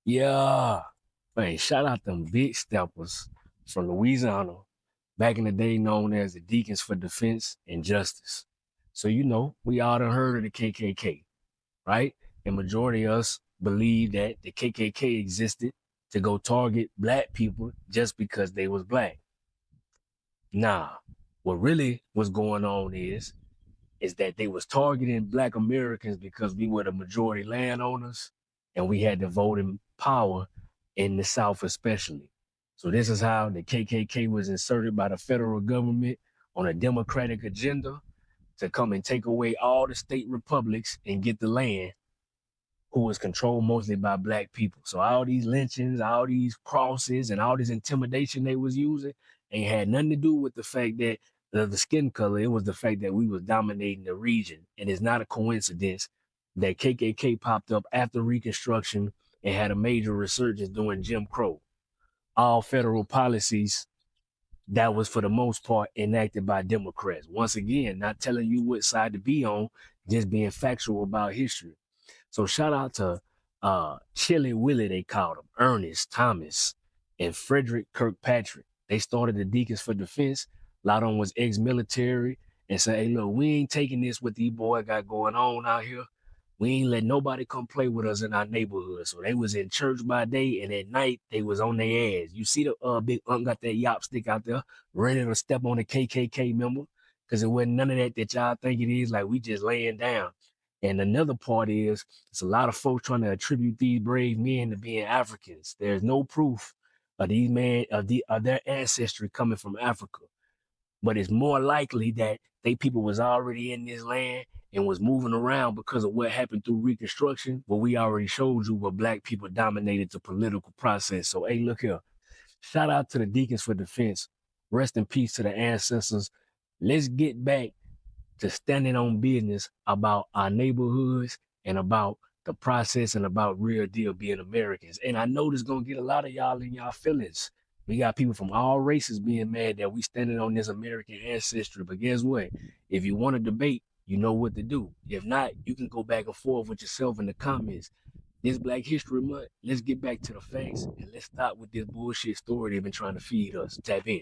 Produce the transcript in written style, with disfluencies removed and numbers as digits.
Yeah. Man, shout out them big steppers from Louisiana, back in the day known as the Deacons for Defense and Justice. So, we all done heard of the KKK, right? And majority of us believe that the KKK existed to go target black people just because they was black. Nah, what really was going on is that they was targeting black Americans because we were the majority landowners and we had the voting power in the South especially. So this is how the KKK was inserted by the federal government on a democratic agenda to come and take away all the state republics and get the land, who was controlled mostly by black people. So all these lynchings, all these crosses, and all this intimidation they was using ain't had nothing to do with the fact that the skin color. It was the fact that we was dominating the region. And it's not a coincidence that KKK popped up after Reconstruction and had a major resurgence during Jim Crow. All federal policies that was for the most part enacted by Democrats. Once again, not telling you what side to be on, just being factual about history. So shout out to Chili Willie, they called him, Ernest Thomas, and Frederick Kirkpatrick. They started the Deacons for Defense. A lot of them was ex-military and said, hey, look, we ain't taking this what these boys got going on out here. We ain't let nobody come play with us in our neighborhood. So they was in church by day, and at night they was on their ass. You see the big got that yop stick out there, ready to step on a KKK member, because it wasn't none of that y'all think it is. Like, we just laying down. And another part is, it's a lot of folks trying to attribute these brave men to being Africans. There's no proof of these men of their ancestry coming from Africa, but it's more likely that they people was already in this land and was moving around because of what happened through Reconstruction. But we already showed you where black people dominated the political process. So, hey, look here. Shout out to the Deacons for Defense. Rest in peace to the ancestors. Let's get back to standing on business about our neighborhoods and about the process and about real deal being Americans. And I know this gonna get a lot of y'all in y'all feelings. We got people from all races being mad that we standing on this American ancestry. But guess what? If you want to debate, you know what to do. If not, you can go back and forth with yourself in the comments. This Black History Month, let's get back to the facts and let's stop with this bullshit story they've been trying to feed us. Tap in.